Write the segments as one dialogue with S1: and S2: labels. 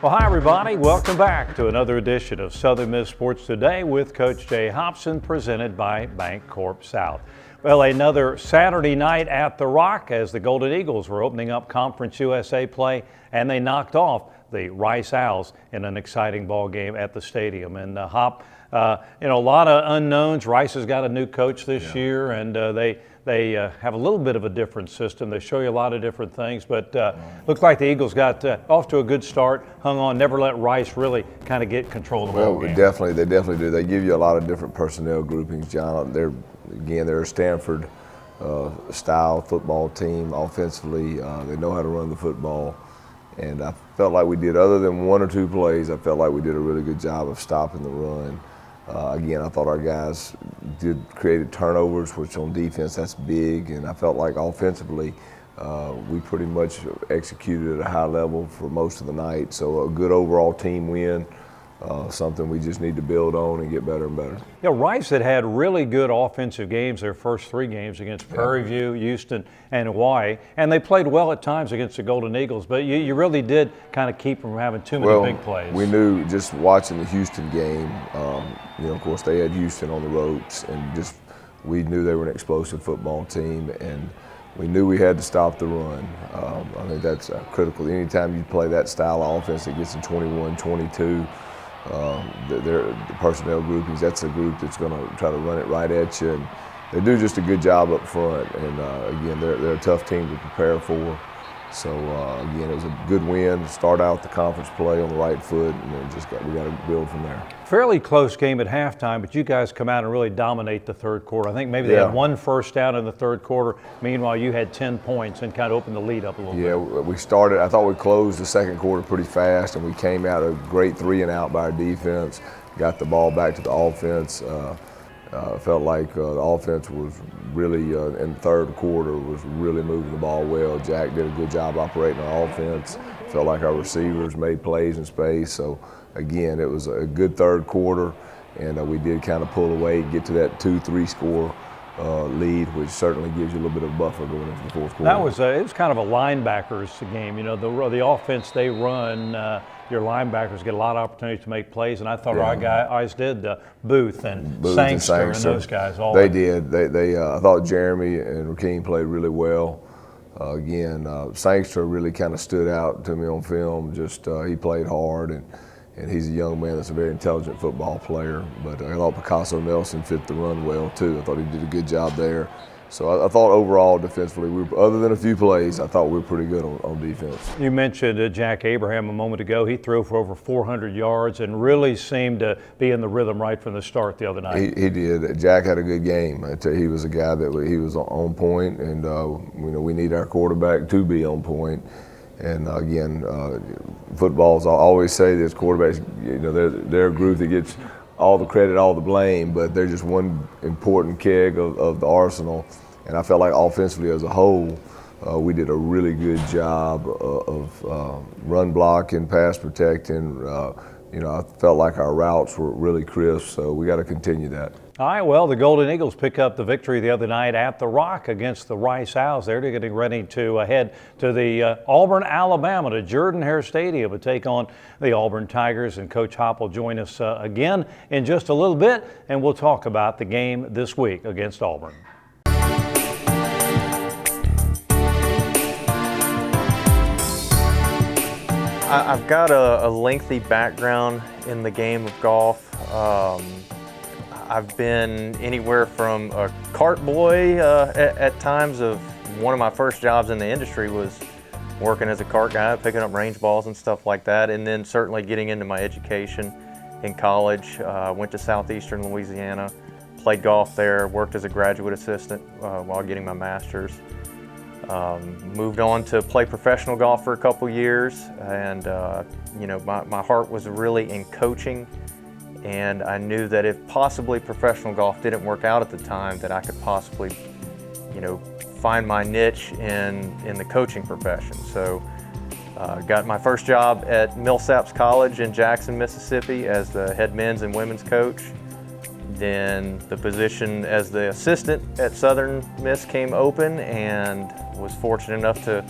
S1: Well, hi everybody. Welcome back to another edition of Southern Miss Sports Today with Coach Jay Hobson, presented by BancorpSouth. Well, another Saturday night at the Rock as the Golden Eagles were opening up Conference USA play, and they knocked off the Rice Owls in an exciting ball game at the stadium. And Hop, a lot of unknowns. Rice has got a new coach this year, and they have a little bit of a different system. They show you a lot of different things, but looked like the Eagles got off to a good start, hung on, never let Rice really kind of get control of the ball game.
S2: They definitely do. They give you a lot of different personnel groupings, John. They're a Stanford style football team offensively. They know how to run the football. And I felt like we did, other than one or two plays, I felt like we did a really good job of stopping the run. Again, I thought our guys created turnovers, which on defense, that's big. And I felt like offensively, we pretty much executed at a high level for most of the night. So a good overall team win. Something we just need to build on and get better and better.
S1: Yeah, Rice had really good offensive games their first three games against Prairie View, Houston, and Hawaii, and they played well at times against the Golden Eagles, but you really did kind of keep them from having too many big plays.
S2: We knew just watching the Houston game, of course they had Houston on the ropes, and we knew they were an explosive football team, and we knew we had to stop the run. I think that's critical. Anytime you play that style of offense that gets in 21, 22, the personnel groupings, that's a group that's going to try to run it right at you, and they do just a good job up front. And again, they're a tough team to prepare for. So again, it was a good win to start out the conference play on the right foot, and then we got to build from there.
S1: Fairly close game at halftime, but you guys come out and really dominate the third quarter. I think maybe they had one first down in the third quarter. Meanwhile, you had 10 points and kind of opened the lead up a little bit.
S2: Yeah, we started. I thought we closed the second quarter pretty fast, and we came out a great 3-and-out by our defense. Got the ball back to the offense. Felt like the offense was really in the third quarter was really moving the ball well. Jack did a good job operating our offense. Felt like our receivers made plays in space. So again, it was a good third quarter, and we did kind of pull away, get to that 2-3 score lead, which certainly gives you a little bit of buffer going into the fourth quarter.
S1: It was kind of a linebackers game. The offense they run. Your linebackers get a lot of opportunities to make plays, and I thought our guys did. Booth and Sangster and those guys.
S2: They did. I thought Jeremy and Rakeem played really well. Sangster really kind of stood out to me on film. He played hard, and he's a young man that's a very intelligent football player. But I thought Picasso Nelson fit the run well too. I thought he did a good job there. So I thought overall defensively, other than a few plays, I thought we were pretty good on defense.
S1: You mentioned Jack Abraham a moment ago. He threw for over 400 yards and really seemed to be in the rhythm right from the start the other night.
S2: He did. Jack had a good game. I tell you, he was a guy that he was on point, and we need our quarterback to be on point. And again, footballs, I always say this, quarterbacks, they're a group that gets all the credit, all the blame, but they're just one important keg of the arsenal. And I felt like offensively as a whole, we did a really good job of run blocking, pass protecting. I felt like our routes were really crisp, so we got to continue that.
S1: All right, well, the Golden Eagles pick up the victory the other night at the Rock against the Rice Owls. They're getting ready to head to the Auburn, Alabama, to Jordan-Hare Stadium to take on the Auburn Tigers. And Coach Hop will join us again in just a little bit, and we'll talk about the game this week against Auburn.
S3: I've got a lengthy background in the game of golf. I've been anywhere from a cart boy at times. One of my first jobs in the industry was working as a cart guy, picking up range balls and stuff like that, and then certainly getting into my education in college. Went to Southeastern Louisiana, played golf there, worked as a graduate assistant while getting my master's. Moved on to play professional golf for a couple years, and my heart was really in coaching, and I knew that if possibly professional golf didn't work out at the time, that I could possibly find my niche in the coaching profession. So got my first job at Millsaps College in Jackson, Mississippi as the head men's and women's coach. Then the position as the assistant at Southern Miss came open, and was fortunate enough to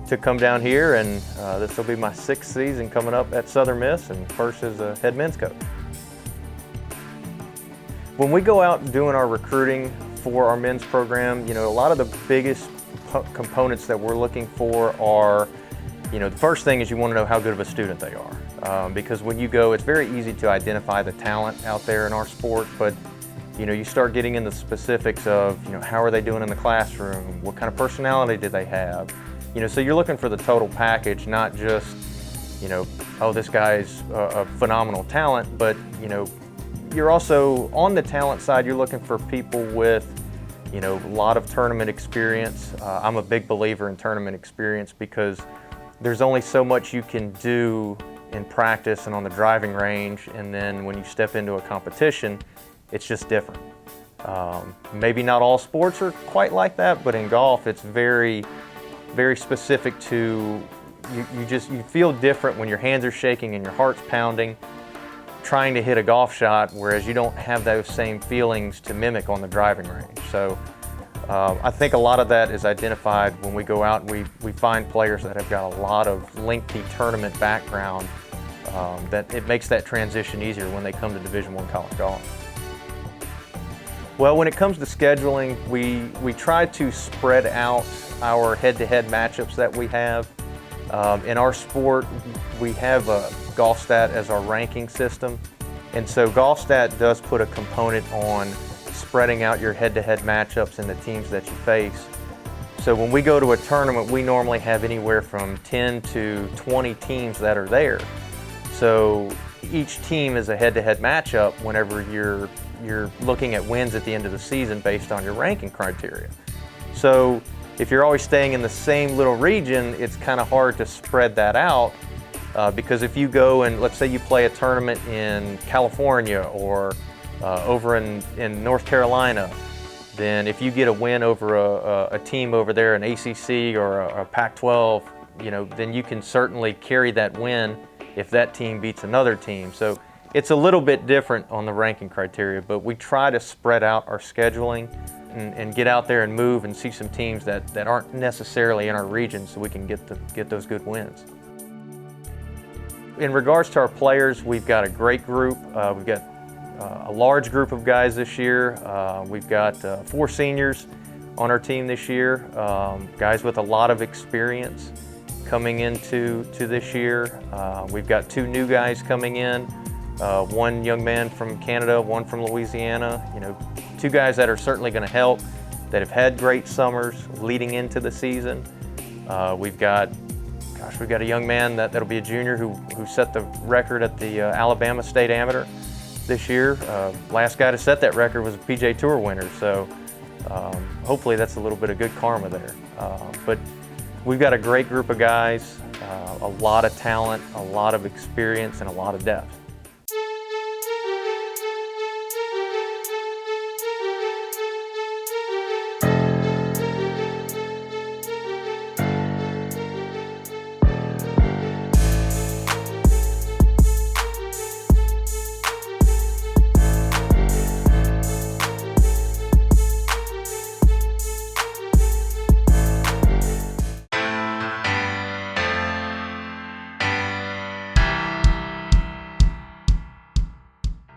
S3: to come down here, and this will be my 6th season coming up at Southern Miss, and first as a head men's coach. When we go out doing our recruiting for our men's program, a lot of the biggest components that we're looking for are, the first thing is you want to know how good of a student they are. Because when you go, it's very easy to identify the talent out there in our sport, but you start getting into the specifics of, how are they doing in the classroom? What kind of personality do they have? So you're looking for the total package, not just, oh, this guy's a phenomenal talent, but, you're also, on the talent side, you're looking for people with, a lot of tournament experience. I'm a big believer in tournament experience because there's only so much you can do in practice and on the driving range, and then when you step into a competition, it's just different. Maybe not all sports are quite like that, but in golf, it's very, very specific to, you feel different when your hands are shaking and your heart's pounding, trying to hit a golf shot, whereas you don't have those same feelings to mimic on the driving range. So I think a lot of that is identified when we go out and we find players that have got a lot of lengthy tournament background, that it makes that transition easier when they come to Division I college golf. Well, when it comes to scheduling, we try to spread out our head-to-head matchups that we have. In our sport, we have GolfStat as our ranking system, and so GolfStat does put a component on spreading out your head-to-head matchups and the teams that you face. So when we go to a tournament, we normally have anywhere from 10 to 20 teams that are there. So each team is a head-to-head matchup whenever you're looking at wins at the end of the season based on your ranking criteria. So if you're always staying in the same little region, it's kind of hard to spread that out, because if you go and let's say you play a tournament in California or over in North Carolina, then if you get a win over a team over there, an ACC or a Pac-12, then you can certainly carry that win if that team beats another team. So it's a little bit different on the ranking criteria, but we try to spread out our scheduling and get out there and move and see some teams that aren't necessarily in our region so we can get those good wins. In regards to our players, we've got a great group. We've got a large group of guys this year. We've got 4 seniors on our team this year, guys with a lot of experience coming into this year. We've got 2 new guys coming in, one young man from Canada, one from Louisiana. 2 guys that are certainly going to help, that have had great summers leading into the season. We've got a young man that'll be a junior who set the record at the Alabama State Amateur this year. Last guy to set that record was a PJ Tour winner, so hopefully that's a little bit of good karma there. But we've got a great group of guys, a lot of talent, a lot of experience, and a lot of depth.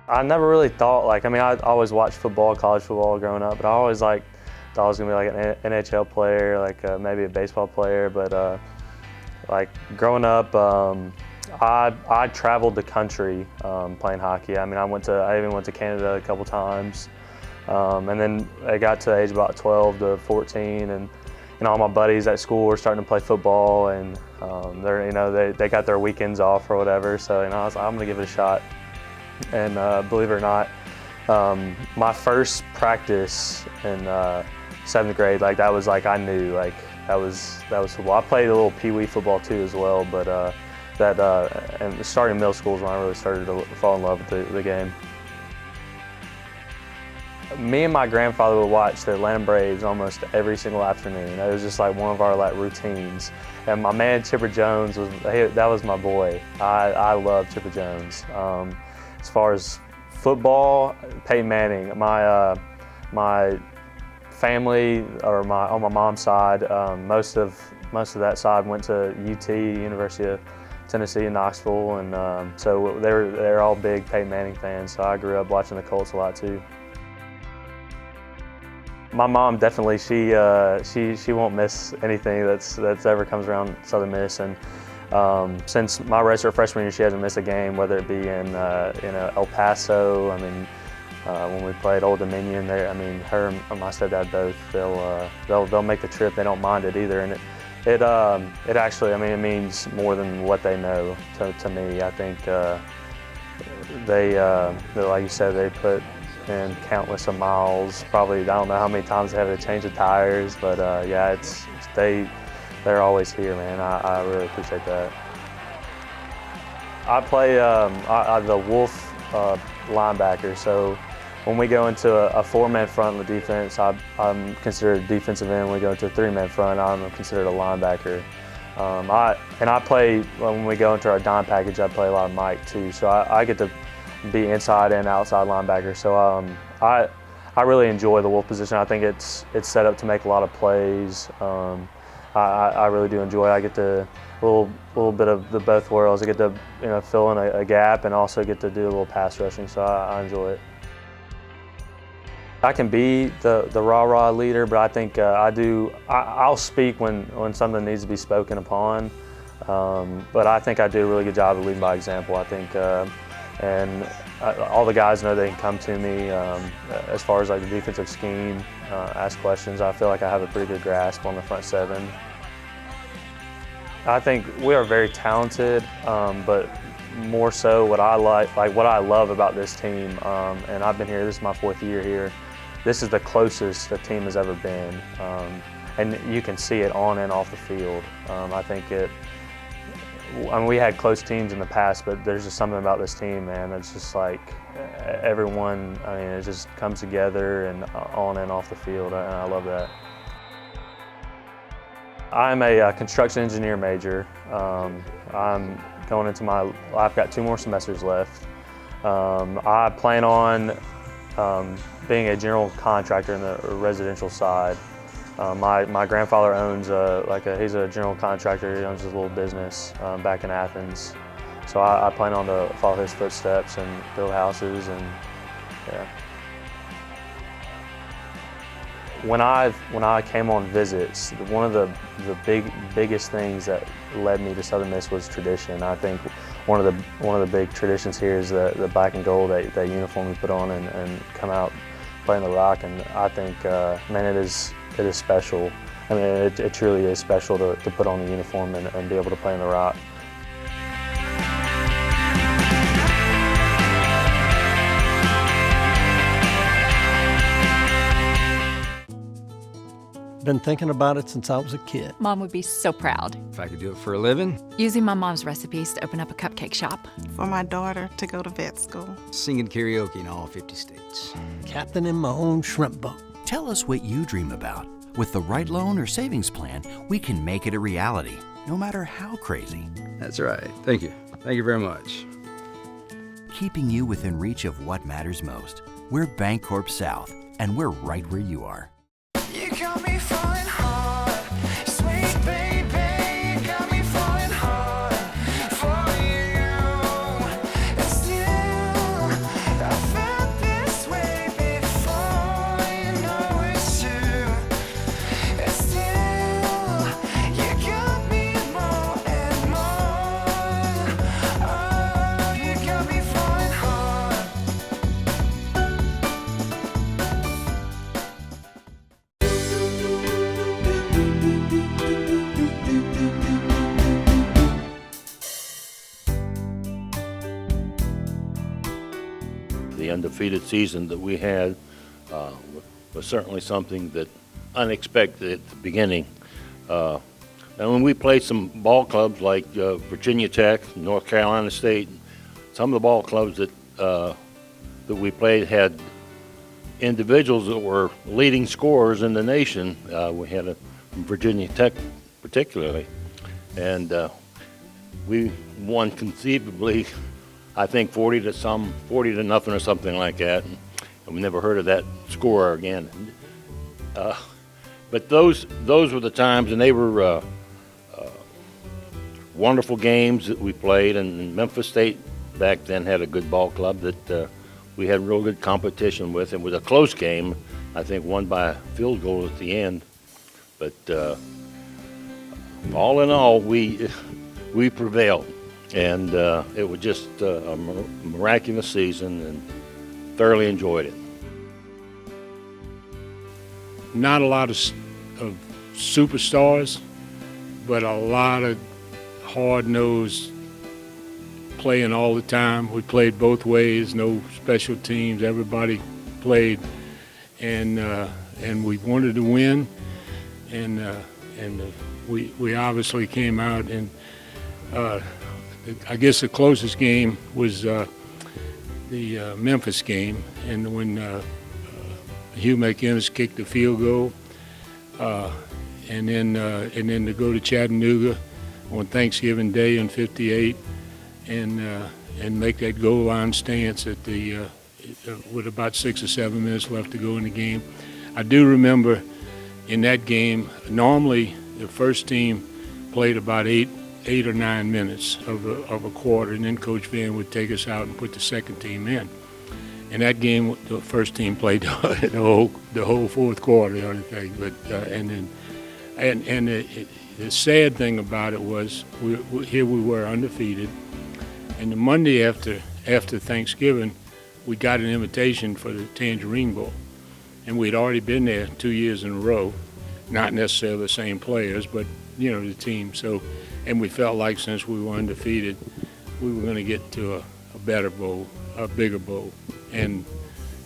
S4: I never really thought, I always watched football, college football growing up, but I always thought I was gonna be like an NHL player, maybe a baseball player. But growing up, I traveled the country playing hockey. I even went to Canada a couple times, and then I got to the age of about 12 to 14, and all my buddies at school were starting to play football, and they got their weekends off or whatever. So I was like, I'm gonna give it a shot. And believe it or not, my first practice in 7th grade, that was I knew that was football. I played a little pee-wee football too as well, but and starting middle school is when I really started to fall in love with the game. Me and my grandfather would watch the Atlanta Braves almost every single afternoon. It was just one of our routines. And my man Chipper Jones that was my boy. I love Chipper Jones. As far as football, Peyton Manning. My family, or on my mom's side, most of that side went to UT, University of Tennessee in Knoxville, and so they're all big Peyton Manning fans. So I grew up watching the Colts a lot too. My mom definitely, she won't miss anything that's ever comes around Southern Miss, and since my redshirt freshman year, she hasn't missed a game, whether it be in El Paso. I mean, when we played Old Dominion there, I mean, her and my stepdad both, they'll make the trip. They don't mind it either, and it actually, I mean, it means more than what they know to me. I think they like you said, they put in countless of miles. Probably, I don't know how many times they have to change the tires, but yeah, they're always here, man. I really appreciate that. I play the Wolf linebacker, so when we go into a four-man front in the defense, I'm considered a defensive end. When we go into a three-man front, I'm considered a linebacker. I play, when we go into our dime package, I play a lot of Mike too, so I get to be inside and outside linebacker. So I really enjoy the Wolf position. I think it's set up to make a lot of plays. I really do enjoy it. I get to a little bit of the both worlds. I get to fill in a gap and also get to do a little pass rushing, so I enjoy it. I can be the rah-rah leader, but I think I'll speak when something needs to be spoken upon. But I think I do a really good job of leading by example. I think, all the guys know they can come to me as far as like the defensive scheme, ask questions. I feel like I have a pretty good grasp on the front seven. I think we are very talented, but more so what I what I love about this team, and I've been here, this is my 4th year here, this is the closest the team has ever been, and you can see it on and off the field. I think we had close teams in the past, but there's just something about this team, man. It's just like everyone, I mean, it just comes together and on and off the field, and I love that. I'm a construction engineer major. I'm going into I've got 2 more semesters left. I plan on being a general contractor in the residential side. My grandfather owns he's a general contractor. He owns his little business back in Athens. So I plan on to follow his footsteps and build houses, and yeah. When I came on visits, one of the biggest things that led me to Southern Miss was tradition. I think one of the big traditions here is the black and gold, that uniform we put on and come out playing the rock. And I think, man, it is special. I mean, it truly is special to put on the uniform and be able to play in the rock.
S5: Been thinking about it since I was a kid.
S6: Mom would be so proud.
S7: If I could do it for a living.
S6: Using my mom's recipes to open up a cupcake shop.
S8: For my daughter to go to vet school.
S7: Singing karaoke in all 50 states.
S5: Captaining my own shrimp boat.
S9: Tell us what you dream about. With the right loan or savings plan, we can make it a reality, no matter how crazy.
S7: That's right. Thank you. Thank you very much.
S9: Keeping you within reach of what matters most. We're BancorpSouth, and we're right where you are.
S10: You got me falling hard, sweet baby, you got me falling hard for you. And still, I felt this way before, you know it's true. And still, you got me more and more. Oh, you got me falling hard.
S11: The undefeated season that we had was certainly something that unexpected at the beginning. And when we played some ball clubs like Virginia Tech, North Carolina State, some of the ball clubs that we played had individuals that were leading scorers in the nation. We had from Virginia Tech particularly, and we won conceivably, I think 40 to nothing or something like that, and we never heard of that scorer again. But those were the times, and they were wonderful games that we played. And Memphis State back then had a good ball club that we had real good competition with. It was a close game, I think won by a field goal at the end. But all in all, we prevailed, and it was just a miraculous season, and thoroughly enjoyed it.
S12: Not a lot of superstars, but a lot of hard-nosed playing all the time. We played both ways, no special teams. Everybody played, and we wanted to win, and we obviously came out, and I guess the closest game was the Memphis game, and when Hugh McInnes kicked the field goal, and then to go to Chattanooga on Thanksgiving Day in '58, and make that goal line stance at with about 6 or 7 minutes left to go in the game. I do remember in that game, normally the first team played about eight or 9 minutes of a quarter, and then Coach Van would take us out and put the second team in. In that game, the first team played the whole fourth quarter, the only thing. But the sad thing about it was here we were undefeated, and the Monday after Thanksgiving, we got an invitation for the Tangerine Bowl, and we'd already been there 2 years in a row, not necessarily the same players, but the team. So, and we felt like since we were undefeated, we were going to get to a better bowl, a bigger bowl. And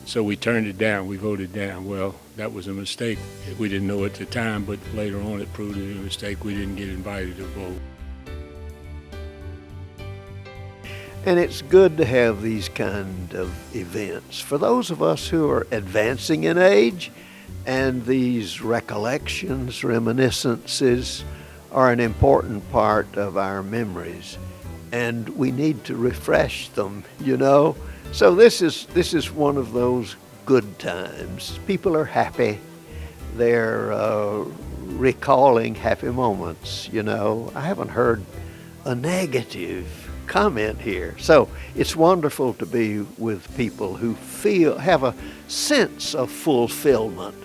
S12: so we turned it down. We voted down. Well, that was a mistake. We didn't know at the time, but later on it proved to be a mistake. We didn't get invited to bowl.
S5: And it's good to have these kind of events. For those of us who are advancing in age, and these recollections, reminiscences are an important part of our memories, and we need to refresh them, So this is one of those good times. People are happy. They're recalling happy moments, I haven't heard a negative comment here. So it's wonderful to be with people who have a sense of fulfillment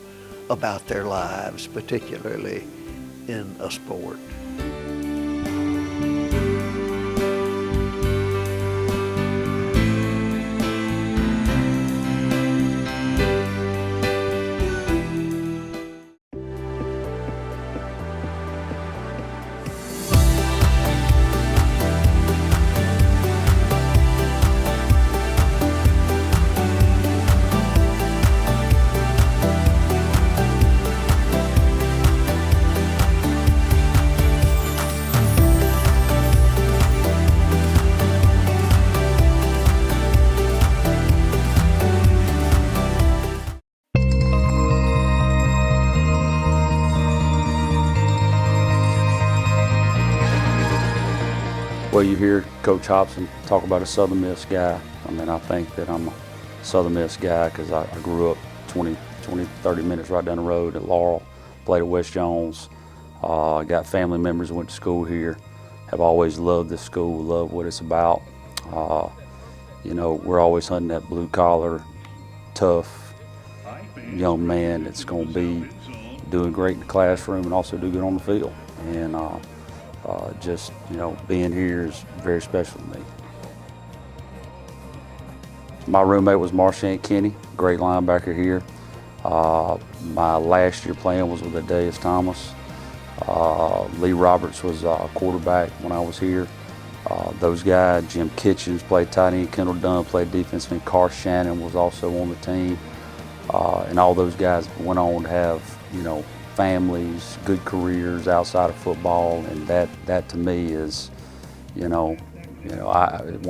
S5: about their lives, particularly in a sport.
S13: Well, you hear Coach Hobson talk about a Southern Miss guy. I mean, I think that I'm a Southern Miss guy because I grew up 20, 30 minutes right down the road at Laurel, played at West Jones. Got family members who went to school here. Have always loved this school, love what it's about. We're always hunting that blue collar, tough young man that's going to be doing great in the classroom and also do good on the field. And being here is very special to me. My roommate was Marshawn Kenny, great linebacker here. My last year playing was with Adaius Thomas. Lee Roberts was a quarterback when I was here. Those guys, Jim Kitchens played tight end, Kendall Dunn played defense, and Carr Shannon was also on the team. And all those guys went on to have, families, good careers outside of football, and that to me is, when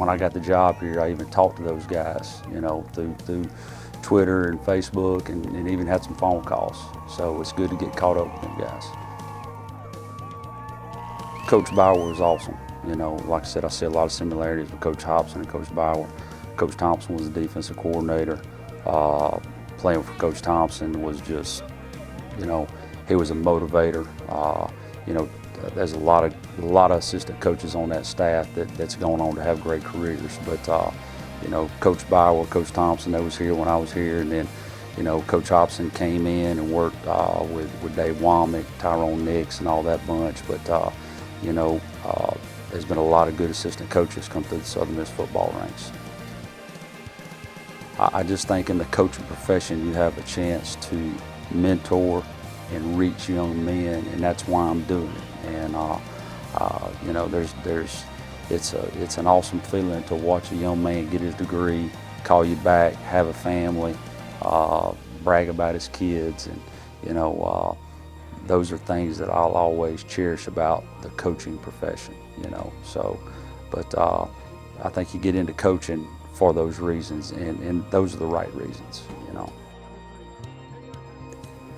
S13: I got the job here, I even talked to those guys, through Twitter and Facebook, and even had some phone calls. So it's good to get caught up with them guys. Coach Bauer was awesome. Like I said, I see a lot of similarities with Coach Hobson and Coach Bauer. Coach Thompson was the defensive coordinator. Playing for Coach Thompson was just You know, he was a motivator. You know, there's a lot of assistant coaches on that staff that's going on to have great careers. But you know, Coach Bauer, Coach Thompson, that was here when I was here, and then you know, Coach Hobson came in and worked with Dave Womack, Tyrone Nix, and all that bunch. But you know, there's been a lot of good assistant coaches come through the Southern Miss football ranks. I just think in the coaching profession you have a chance to mentor and reach young men, and that's why I'm doing it. And you know, it's an awesome feeling to watch a young man get his degree, call you back, have a family, brag about his kids, and you know, those are things that I'll always cherish about the coaching profession. You know, so, but I think you get into coaching for those reasons, and those are the right reasons, you know.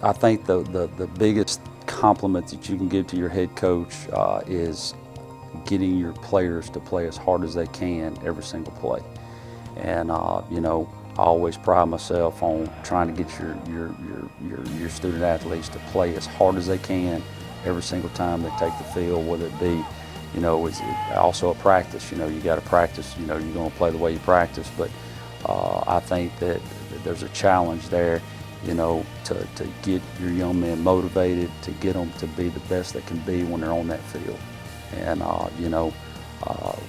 S13: I think the biggest compliment that you can give to your head coach is getting your players to play as hard as they can every single play. And you know, I always pride myself on trying to get your student athletes to play as hard as they can every single time they take the field, whether it be, you know, it's also a practice. You know, you got to practice. You know, you're going to play the way you practice. But I think that there's a challenge there, you know, to get your young men motivated, to get them to be the best they can be when they're on that field. And you know,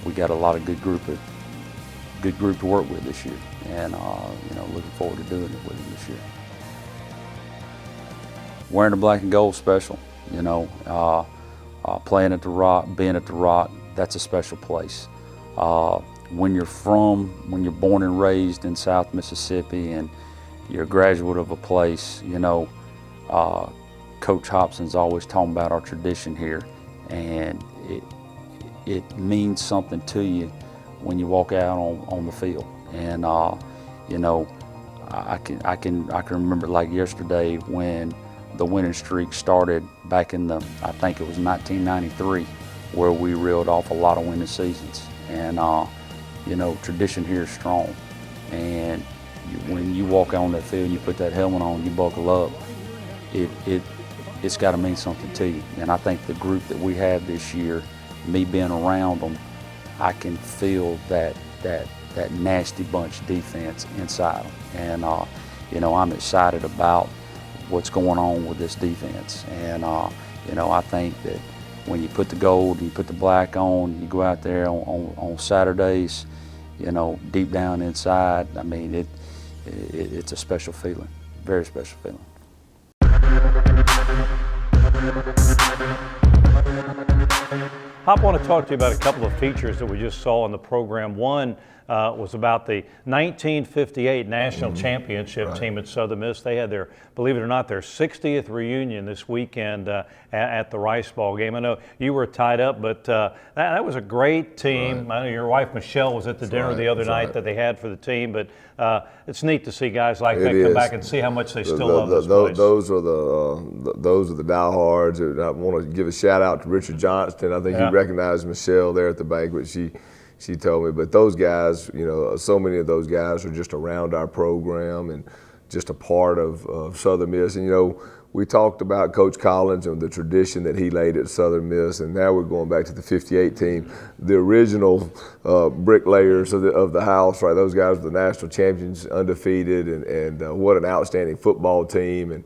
S13: we got a lot of good group to work with this year, and you know, looking forward to doing it with them this year. Wearing the black and gold special, you know. Playing at the Rock, being at the Rock, that's a special place. When you're born and raised in South Mississippi and you're a graduate of a place, you know, Coach Hobson's always talking about our tradition here, and it means something to you when you walk out on the field. And you know, I can remember like yesterday when the winning streak started back in I think it was 1993, where we reeled off a lot of winning seasons. And you know, tradition here is strong. And when you walk out on that field, you put that helmet on, you buckle up, it's got to mean something to you. And I think the group that we have this year, me being around them, I can feel that nasty bunch defense inside them. And you know, I'm excited about what's going on with this defense. And you know, I think that when you put the gold and you put the black on, you go out there on Saturdays, you know, deep down inside, I mean, it's a special feeling, very special feeling.
S1: Hop, I want to talk to you about a couple of features that we just saw on the program. One was about the 1958 National Championship team at Southern Miss. They had their, believe it or not, their 60th reunion this weekend at the Rice Ball game. I know you were tied up, but that was a great team. Right. I know your wife Michelle was at the dinner the other night that they had for the team, but it's neat to see guys like that come back and see how much they still love this place.
S2: Those are the diehards. I want to give a shout out to Richard Johnston. I think he recognized Michelle there at the banquet. She told me, but those guys, you know, so many of those guys are just around our program and just a part of Southern Miss. And, you know, we talked about Coach Collins and the tradition that he laid at Southern Miss, and now we're going back to the 58 team, the original bricklayers of the house, right? Those guys were the national champions, undefeated, and what an outstanding football team. And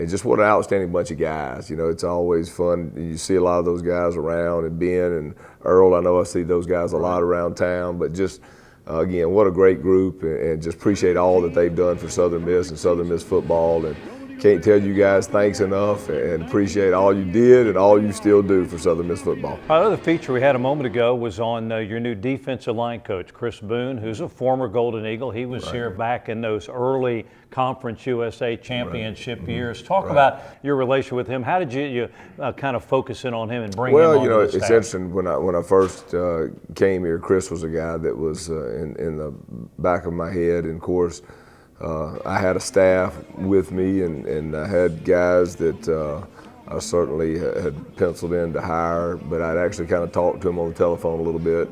S2: just what an outstanding bunch of guys. You know, it's always fun. You see a lot of those guys around, and Ben and Earl, I know I see those guys a lot around town, but just, again, what a great group, and just appreciate all that they've done for Southern Miss and Southern Miss football. And can't tell you guys thanks enough, and appreciate all you did and all you still do for Southern Miss football.
S1: Another feature we had a moment ago was on your new defensive line coach, Chris Boone, who's a former Golden Eagle. He was here back in those early Conference USA championship years. Talk about your relation with him. How did you kind of focus in on him and bring him on?
S2: Well, you know,
S1: it's
S2: interesting. When I first came here, Chris was a guy that was in the back of my head, and of course, I had a staff with me, and I had guys that I certainly had penciled in to hire, but I'd actually kind of talked to him on the telephone a little bit,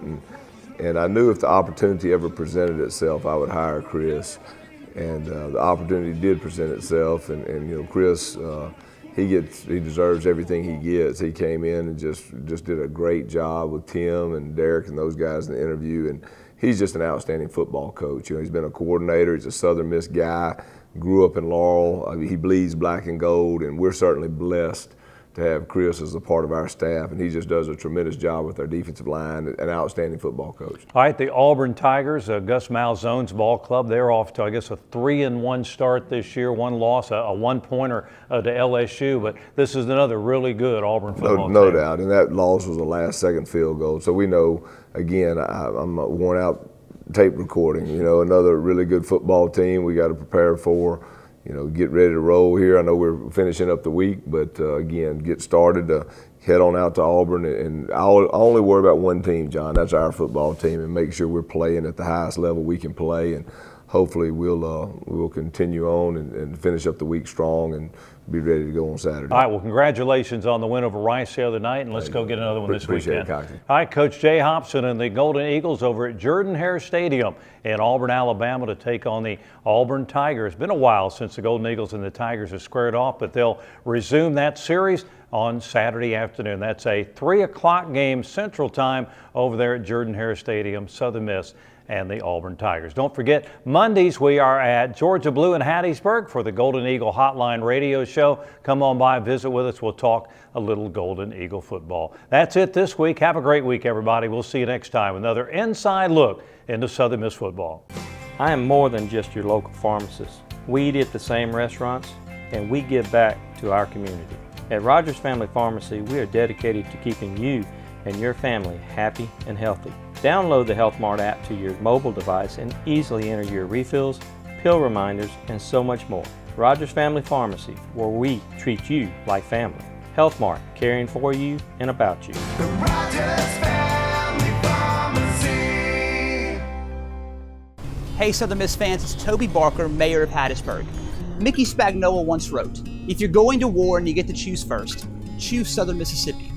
S2: and I knew if the opportunity ever presented itself, I would hire Chris. And the opportunity did present itself, and you know, Chris he deserves everything he gets. He came in and just did a great job with Tim and Derek and those guys in the interview, and he's just an outstanding football coach. You know, he's been a coordinator. He's a Southern Miss guy. Grew up in Laurel. I mean, he bleeds black and gold, and we're certainly blessed to have Chris as a part of our staff, and he just does a tremendous job with our defensive line. An outstanding football coach.
S1: All right, the Auburn Tigers, Gus Malzane's ball club, they're off to, I guess, a 3-1 start this year. One loss, a one-pointer to LSU, but this is another really good Auburn football team.
S2: No doubt, and that loss was a last-second field goal. So we know, again, I'm a worn-out tape recording. You know, another really good football team we got to prepare for. You know, get ready to roll here. I know we're finishing up the week, but again, get started to head on out to Auburn. And I'll only worry about one team, John. That's our football team, and make sure we're playing at the highest level we can play. And hopefully we'll continue on and finish up the week strong and be ready to go on Saturday.
S1: All right, well, congratulations on the win over Rice the other night, and let's go get another one this weekend.
S2: Appreciate it,
S1: All right, Coach Jay Hobson and the Golden Eagles over at Jordan-Hare Stadium in Auburn, Alabama to take on the Auburn Tigers. It's been a while since the Golden Eagles and the Tigers have squared off, but they'll resume that series on Saturday afternoon. That's a 3 o'clock game Central Time over there at Jordan-Hare Stadium, Southern Miss and the Auburn Tigers. Don't forget, Mondays we are at Georgia Blue in Hattiesburg for the Golden Eagle Hotline radio show. Come on by, visit with us. We'll talk a little Golden Eagle football. That's it this week. Have a great week, everybody. We'll see you next time. Another inside look into Southern Miss football.
S14: I am more than just your local pharmacist. We eat at the same restaurants, and we give back to our community. At Rogers Family Pharmacy, we are dedicated to keeping you and your family happy and healthy. Download the Health Mart app to your mobile device and easily enter your refills, pill reminders, and so much more. Rogers Family Pharmacy, where we treat you like family. Health Mart, caring for you and about you.
S10: The Rogers Family Pharmacy.
S15: Hey Southern Miss fans, it's Toby Barker, Mayor of Hattiesburg. Mickey Spagnola once wrote, "If you're going to war and you get to choose first, choose Southern Mississippi.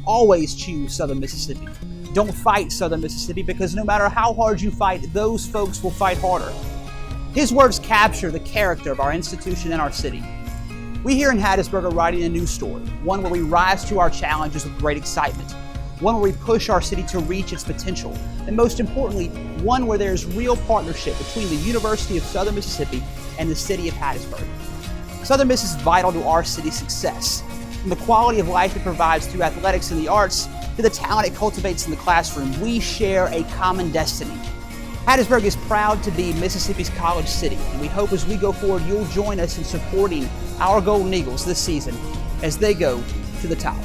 S15: Always choose Southern Mississippi. Don't fight Southern Mississippi, because no matter how hard you fight, those folks will fight harder." His words capture the character of our institution and our city. We here in Hattiesburg are writing a new story, one where we rise to our challenges with great excitement, one where we push our city to reach its potential, and most importantly, one where there's real partnership between the University of Southern Mississippi and the city of Hattiesburg. Southern Miss is vital to our city's success, from the quality of life it provides through athletics and the arts to the talent it cultivates in the classroom. We share a common destiny. Hattiesburg is proud to be Mississippi's college city, and we hope as we go forward you'll join us in supporting our Golden Eagles this season as they go to the top.